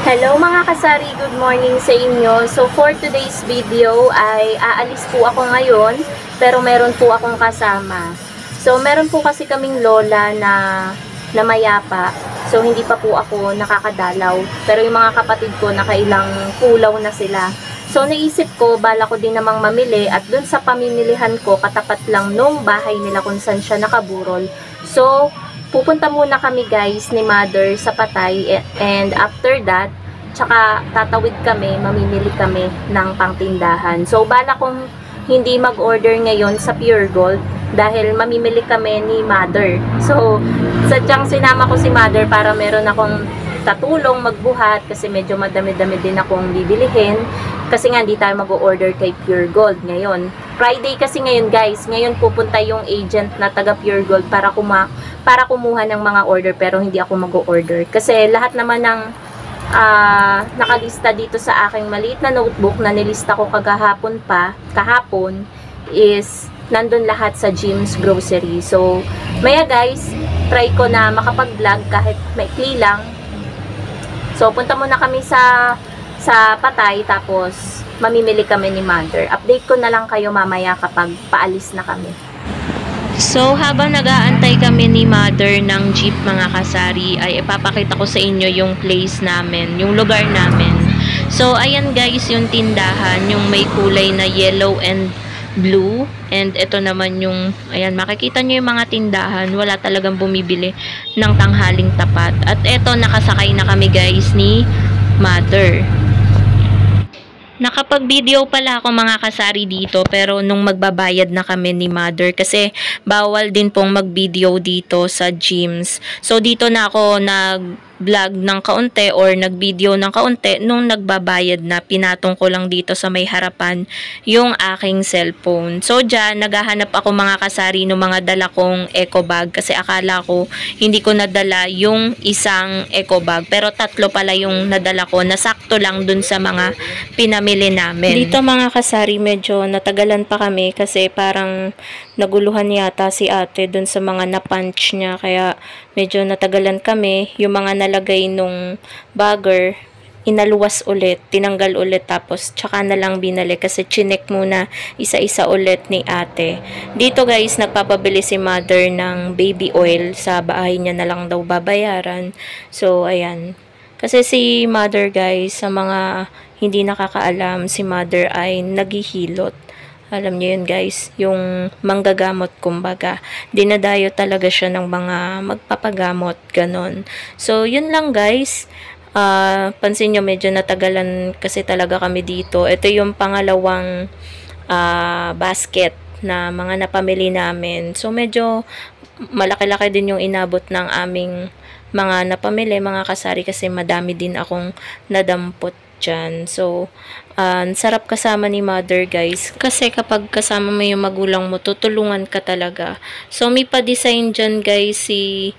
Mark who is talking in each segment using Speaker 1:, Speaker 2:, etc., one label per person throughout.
Speaker 1: Hello mga kasari, good morning sa inyo. So for today's video ay aalis po ako ngayon, pero meron po akong kasama. So meron po kasi kaming lola na mayapa. So hindi pa po ako nakakadalaw, pero yung mga kapatid ko nakailang pulaw na sila. So naisip ko, bala ko din namang mamili at dun sa pamimilihan ko, katapat lang nung bahay nila kung saan siya nakaburol. So pupunta muna kami guys ni mother sa Patay, and after that tsaka tatawid kami, mamimili kami ng pangtindahan. So bala kong hindi mag-order ngayon sa Pure Gold dahil mamimili kami ni mother. So sadyang sinama ko si mother para meron akong tatulong magbuhat kasi medyo madami-dami din akong bibilihin. Kasi nga hindi tayo mag-order kay Pure Gold ngayon. Friday kasi ngayon guys. Ngayon pupunta yung agent na taga Pure Gold para kumuha ng mga order, pero hindi ako mag-order. Kasi lahat naman ng nakalista dito sa aking maliit na notebook na nilista ko kahapon is nandun lahat sa Jim's Grocery. So maya guys, try ko na makapag-vlog kahit maikli lang. So punta muna kami sa Patay, tapos mamimili kami ni mother. Update ko na lang kayo mamaya kapag paalis na kami. So habang nag-aantay kami ni mother ng jeep mga kasari, ay ipapakita ko sa inyo yung place namin, yung lugar namin. So ayan guys yung tindahan, yung may kulay na yellow and blue. And ito naman yung, ayan, makikita nyo yung mga tindahan. Wala talagang bumibili ng tanghaling tapat. At ito, nakasakay na kami guys ni mother. Nakapag-video pala ako mga kasari dito, pero nung magbabayad na kami ni mother, kasi bawal din pong mag-video dito sa gyms. So dito na ako nag-vlog ng kaunti or nag-video ng kaunti nung nagbabayad na. Pinatong ko lang dito sa may harapan yung aking cellphone. So dyan, naghahanap ako mga kasari ng mga dala kong eco bag, kasi akala ko hindi ko nadala yung isang eco bag, pero tatlo pala yung nadala ko, nasakto lang dun sa mga pinamili namin. Dito mga kasari, medyo natagalan pa kami kasi parang naguluhan yata si ate dun sa mga na-punch niya, kaya medyo natagalan kami. Yung mga nalagay nung bagger, inaluwas ulit, tinanggal ulit, tapos tsaka na lang binali kasi chinek muna isa-isa ulit ni ate. Dito guys, nagpapabili si mother ng baby oil, sa bahay niya na lang daw babayaran. So ayan, kasi si mother guys, sa mga hindi nakakaalam, si mother ay naghihilot. Alam niyo yun guys, yung manggagamot kumbaga. Dinadayo talaga siya ng mga magpapagamot, ganon. So yun lang guys. Pansin nyo, medyo natagalan kasi talaga kami dito. Ito yung pangalawang basket na mga napamili namin. So medyo malaki-laki din yung inabot ng aming mga napamili mga kasari, kasi madami din akong nadampot dyan. So sarap kasama ni mother guys, kasi kapag kasama mo yung magulang mo, tutulungan ka talaga. So may pa-design dyan guys si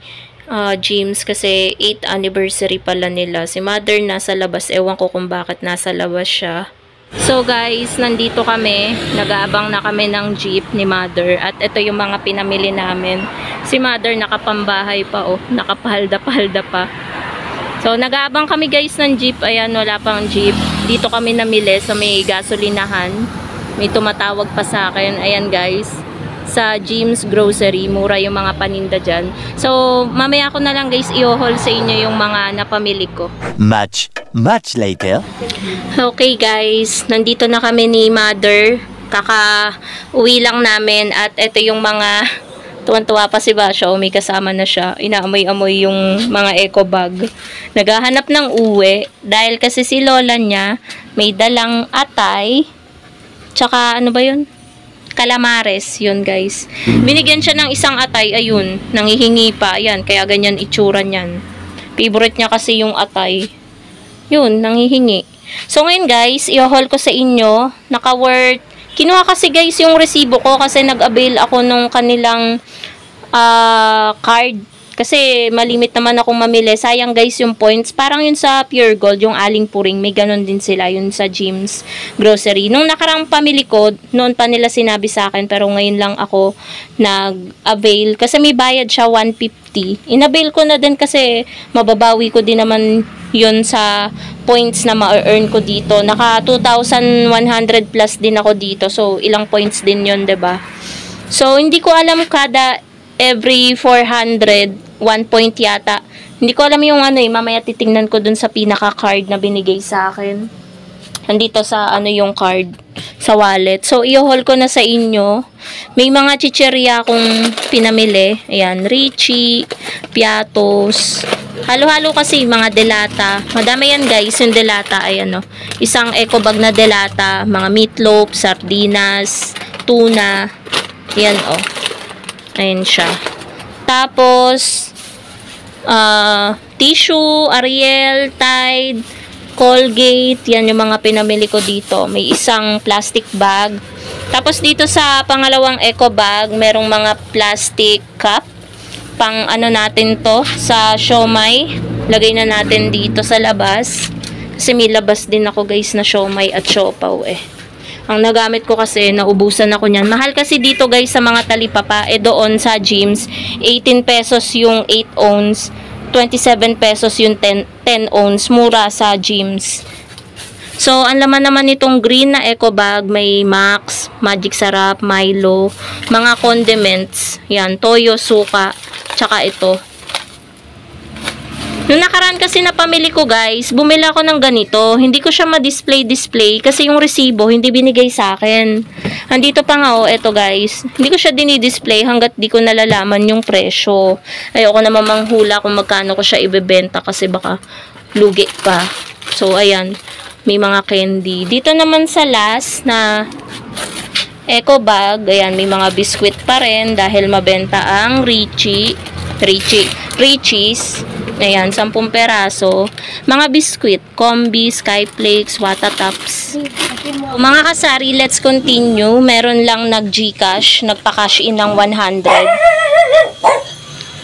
Speaker 1: James, kasi 8th anniversary pala nila. Si mother nasa labas, ewan ko kung bakit nasa labas siya. So guys, nandito kami, nag-aabang na kami ng jeep ni mother, at ito yung mga pinamili namin. Si mother nakapambahay pa, oh, nakapahalda-pahalda pa. So nag-aabang kami guys ng jeep. Ayan, wala pang jeep. Dito kami namili sa may gasolinahan. May tumatawag pa sa akin. Ayan guys, sa Jim's Grocery, mura yung mga paninda dyan. So mamaya ko na lang guys i-haul sa inyo yung mga napamili ko. Much later. Okay guys, nandito na kami ni mother. Kaka-uwi lang namin, at ito yung mga, tuwan-tuwa pa si Basha, may kasama na siya. Inaamoy-amoy yung mga eco bag. Naghahanap ng uwi dahil kasi si lola niya may dalang atay, tsaka ano ba yun? Calamares, yun guys. Binigyan siya ng isang atay, ayun, nanghihingi pa, ayan, kaya ganyan itsura niyan. Favorite niya kasi yung atay. Yun, nanghihingi. So ngayon guys, i-haul ko sa inyo, naka-worth, kinuha kasi guys yung resibo ko kasi nag-avail ako nung kanilang card. Kasi malimit naman akong mamili. Sayang guys yung points. Parang yun sa Pure Gold, yung Aling Puring, may ganun din sila. Yun sa Jim's Grocery. Nung nakarang pamili ko, noon pa nila sinabi sa akin, pero ngayon lang ako nag-avail. Kasi may bayad siya 150. In-avail ko na din kasi mababawi ko din naman yun sa points na ma-earn ko dito. Naka 2,100 plus din ako dito. So, ilang points din yun, 'di ba? So, hindi ko alam kada every 400, 1 point yata. Hindi ko alam yung ano mamaya titingnan ko dun sa pinaka-card na binigay sa akin. Nandito sa yung card, sa wallet. So, i-haul ko na sa inyo. May mga chicheria akong pinamili. Ayan, Richie, Piatos. Halo-halo kasi mga delata. Madami yan guys, yung delata. Ayan isang eco bag na delata. Mga meatloaf, sardinas, tuna. Ayan Ayan siya. Tapos, tissue, Ariel, Tide, Colgate, yan yung mga pinamili ko dito. May isang plastic bag. Tapos dito sa pangalawang eco bag, merong mga plastic cup. Pang natin to sa siomai. Lagay na natin dito sa labas. Kasi may labas din ako guys na siomai at siopaw Ang nagamit ko kasi, naubusan ako niyan. Mahal kasi dito guys sa mga talipapa. Doon sa gyms, 18 pesos yung 8 ounce. 27 pesos yung 10 ounce. Mura sa gyms. So, ang laman naman nitong green na eco bag, may Max, Magic Sarap, Milo, mga condiments. Yan, toyo, suka, tsaka ito. Nung nakaraan kasi na pamili ko guys, bumili ako ng ganito. Hindi ko siya ma-display kasi yung resibo hindi binigay sa akin. Andito pa nga eto guys. Hindi ko siya dinidisplay hanggat di ko nalalaman yung presyo. Ayoko naman manghula kung magkano ko siya ibebenta kasi baka lugi pa. So ayan, may mga candy. Dito naman sa last na eco bag, ayan, may mga biskwit pa rin dahil mabenta ang Richie's. Ayan, 10 peraso. Mga biskwit, Combi, Skyflakes, Watatops. Mga kasari, let's continue. Meron lang nag-Gcash, nagpa-cash in ng 100.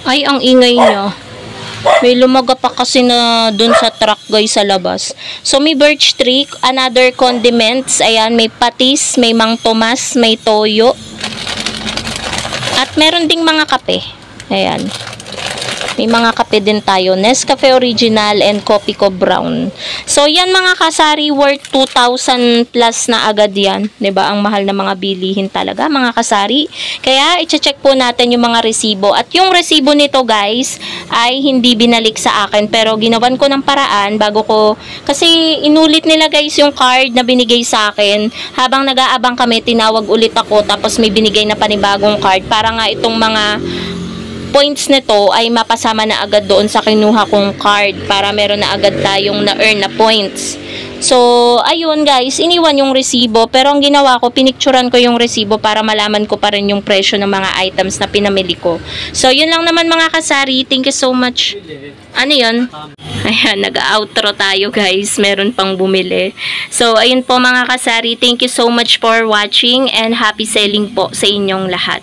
Speaker 1: Ay, ang ingay niya. May lumaga pa kasi na dun sa truck guys sa labas. So, may birch tree, another condiments. Ayan, may patis, may Mang Tomas, may toyo. At meron ding mga kape. Ayan. May mga kape din tayo. Nescafe Original and Kopiko Brown. So, yan mga kasari, worth 2,000 plus na agad yan. 'Di ba? Ang mahal na mga bilihin talaga, mga kasari. Kaya, i-check po natin yung mga resibo. At yung resibo nito, guys, ay hindi binalik sa akin. Pero, ginawan ko ng paraan bago ko, kasi inulit nila, guys, yung card na binigay sa akin. Habang nag-aabang kami, tinawag ulit ako. Tapos, may binigay na panibagong card. Para nga itong mga points nito ay mapasama na agad doon sa kinuha kong card para meron na agad tayong na-earn na points. So, ayun guys, iniwan yung resibo pero ang ginawa ko, pinicturan ko yung resibo para malaman ko pa rin yung presyo ng mga items na pinamili ko. So, yun lang naman mga kasari. Thank you so much. Ano yun? Ayan, nag-outro tayo guys. Meron pang bumili. So, ayun po mga kasari. Thank you so much for watching and happy selling po sa inyong lahat.